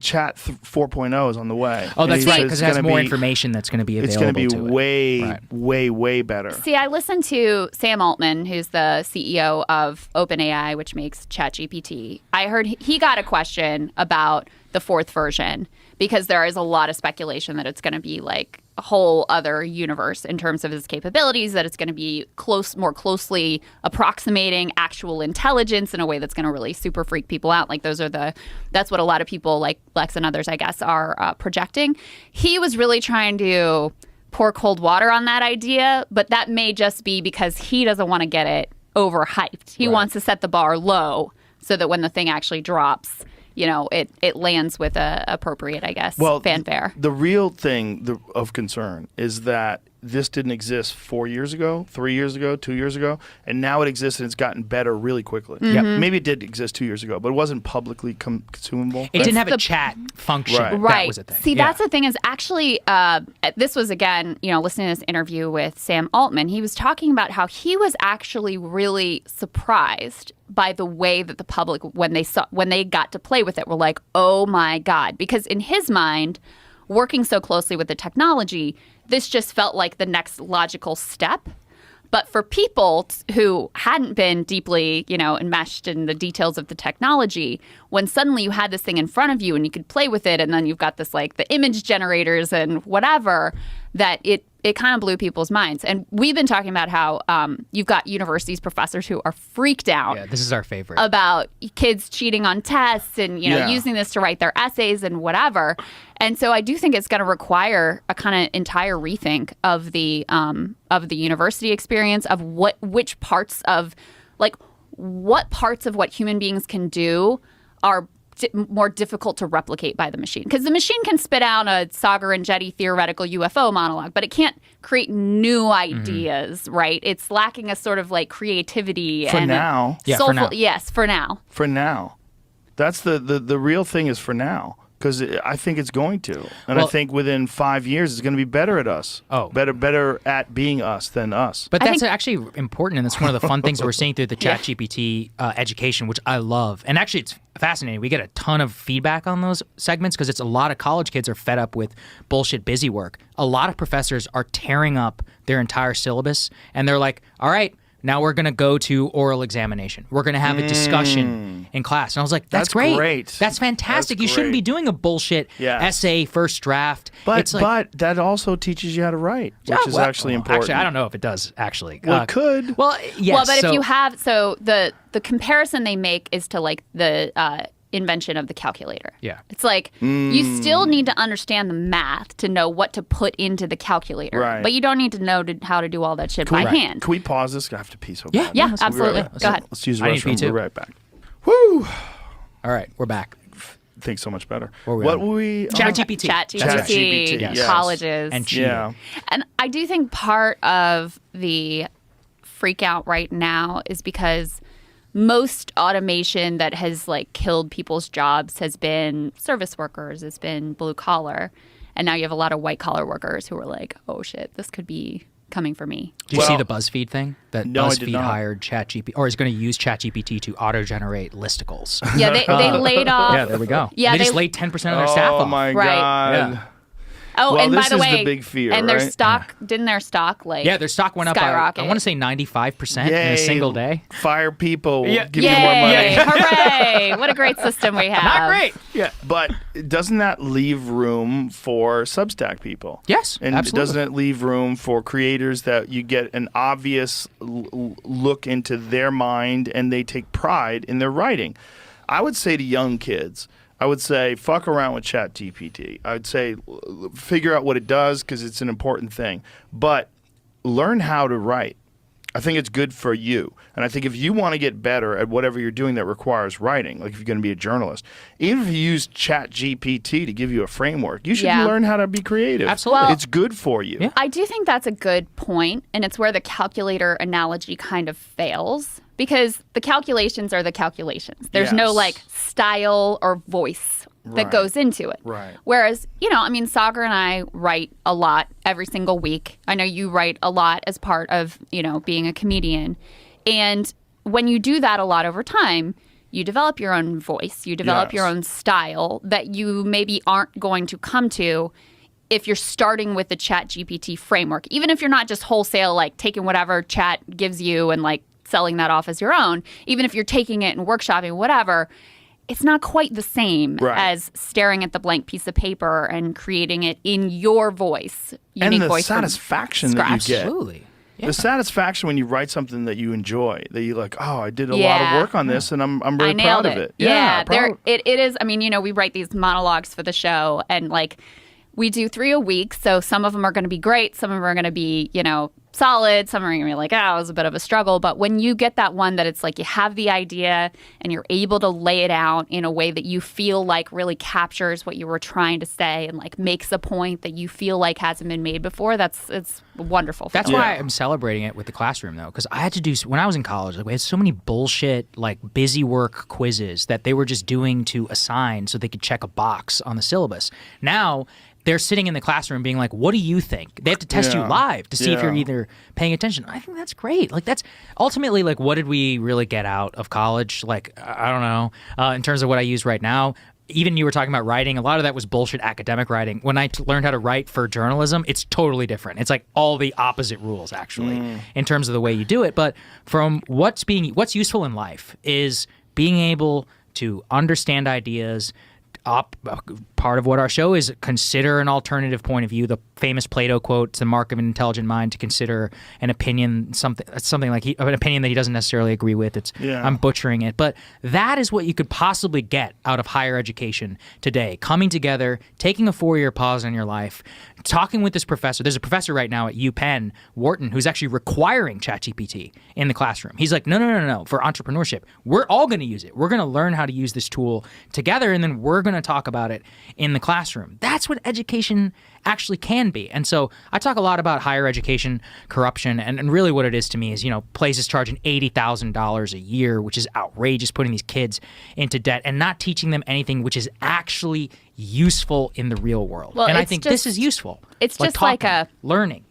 Chat 4.0 is on the way. Oh, that's right, says because it has more information that's going to be available. It's going to be way better. See, I listened to Sam Altman, who's the CEO of OpenAI, which makes ChatGPT. I heard he got a question about the fourth version because there is a lot of speculation that it's going to be like a whole other universe in terms of its capabilities, that it's going to be more closely approximating actual intelligence in a way that's going to really super freak people out. Like that's what a lot of people like Lex and others, I guess, are projecting. He was really trying to pour cold water on that idea, but that may just be because he doesn't want to get it overhyped. He wants to set the bar low so that when the thing actually drops, it lands with a appropriate, I guess, fanfare. The real thing of concern is that this didn't exist 4 years ago, 3 years ago, 2 years ago, and now it exists and it's gotten better really quickly. Mm-hmm. Yep. Maybe it did exist 2 years ago, but it wasn't publicly consumable. It didn't have a chat function. Right. That was a thing. See, that's the thing is actually, this was, again, listening to this interview with Sam Altman, he was talking about how he was actually really surprised by the way that the public, when they got to play with it, were like, oh my God. Because in his mind, working so closely with the technology, this just felt like the next logical step. But for people who hadn't been deeply, enmeshed in the details of the technology, when suddenly you had this thing in front of you and you could play with it, and then you've got this like the image generators and whatever, that it kind of blew people's minds. And we've been talking about how you've got universities professors who are freaked out. Yeah, this is our favorite. About kids cheating on tests and using this to write their essays and whatever. And so I do think it's going to require a kind of entire rethink of the university experience, of which parts of what human beings can do are more difficult to replicate by the machine. Because the machine can spit out a Saagar Enjeti theoretical UFO monologue, but it can't create new ideas, right? It's lacking a sort of like creativity. For now. For now. Yes, for now. For now. That's the real thing is for now. Because I think it's going to. And I think within 5 years, it's going to be better at us. Oh. Better at being us than us. But that's actually important, and that's one of the fun things that we're seeing through the ChatGPT education, which I love. And actually, it's fascinating. We get a ton of feedback on those segments because it's a lot of college kids are fed up with bullshit busy work. A lot of professors are tearing up their entire syllabus, and they're like, all right, now we're going to go to oral examination. We're going to have a discussion in class. And I was like, that's great. That's fantastic. You shouldn't be doing a bullshit essay first draft. But that also teaches you how to write, which is actually important. Actually, I don't know if it does, actually. Well, it could. Well, yes. Well, but if you have, the comparison they make is to like the invention of the calculator. Yeah. It's like you still need to understand the math to know what to put into the calculator. Right. But you don't need to know how to do all that shit by hand. Can we pause this? I have to pee so Yeah, bad. yeah, absolutely. Go ahead. Let's use the I need to pee restroom. too. We're right back. Woo! All right, we're back. Think so much better. What were we? ChatGPT. ChatGPT, yes. colleges. And cheating. Yeah. And I do think part of the freak out right now is because most automation that has like killed people's jobs has been service workers, it's been blue collar. And now you have a lot of white collar workers who are like, oh shit, this could be coming for me. Did you see the BuzzFeed thing? That No, I did BuzzFeed not. hired ChatGPT, or is going to use ChatGPT to auto-generate listicles. Yeah, they laid off. Yeah, there we go. Yeah, they just laid 10% of their staff off. Oh my Right. God. Yeah. Oh, Well, and by this the is way, the big fear, and their right? stock didn't their stock like Yeah, their stock went up by, skyrocket? I want to say 95% in Yay. a single day. Fire people. Yeah. Give you more money. Yay! Hooray! What a great system we have. Not great. Yeah. But doesn't that leave room for Substack people? Yes, And absolutely. doesn't it leave room for creators that you get an obvious look into their mind and they take pride in their writing? I would say to young kids, I would say fuck around with ChatGPT. I would say figure out what it does because it's an important thing. But learn how to write. I think it's good for you. And I think if you want to get better at whatever you're doing that requires writing, like if you're going to be a journalist, even if you use ChatGPT to give you a framework, you should learn how to be creative. Absolutely. Well, it's good for you. Yeah. I do think that's a good point, and it's where the calculator analogy kind of fails because the calculations are the calculations. There's no Yes. like style or voice that Right. goes into it. Right. Whereas, Saagar and I write a lot every single week. I know you write a lot as part of, being a comedian. And when you do that a lot over time, you develop your own voice, you develop your own style that you maybe aren't going to come to if you're starting with the ChatGPT framework. Even if you're not just wholesale, like taking whatever chat gives you and like selling that off as your own, even if you're taking it and workshopping, whatever, it's not quite the same as staring at the blank piece of paper and creating it in your voice. And the voice satisfaction that you get. Absolutely. Yeah. The satisfaction when you write something that you enjoy, that you like, oh, I did a lot of work on this, and I'm really proud of it. Yeah, proud. It is. I mean, we write these monologues for the show, and like we do 3 a week. So some of them are going to be great. Some of them are going to be, solid. Some are going to be like, it was a bit of a struggle. But when you get that one that it's like you have the idea and you're able to lay it out in a way that you feel like really captures what you were trying to say and like makes a point that you feel like hasn't been made before, it's wonderful. That's why I'm celebrating it with the classroom, though, because I had to do, when I was in college, like, we had so many bullshit, like, busy work quizzes that they were just doing to assign so they could check a box on the syllabus. Now, they're sitting in the classroom being like, what do you think? They have to test you live to see if you're either paying attention. I think that's great. Like, that's ultimately, like, what did we really get out of college? Like, I don't know. In terms of what I use right now, even you were talking about writing, a lot of that was bullshit academic writing. When I learned how to write for journalism, it's totally different. It's like all the opposite rules, actually, in terms of the way you do it. But from what's useful in life is being able to understand ideas. Part of what our show is, consider an alternative point of view. The famous Plato quote, "It's the mark of an intelligent mind to consider an opinion, something like an opinion that he doesn't necessarily agree with." I'm butchering it, but that is what you could possibly get out of higher education today. Coming together, taking a 4-year pause in your life, talking with this professor. There's a professor right now at UPenn, Wharton, who's actually requiring ChatGPT in the classroom. He's like, no, for entrepreneurship, we're all going to use it. We're going to learn how to use this tool together, and then we're going to talk about it in the classroom. That's what education actually can be. And so I talk a lot about higher education corruption, and really what it is to me is, places charging $80,000 a year, which is outrageous, putting these kids into debt and not teaching them anything which is actually useful in the real world. Well, and I think this is useful. It's just like learning.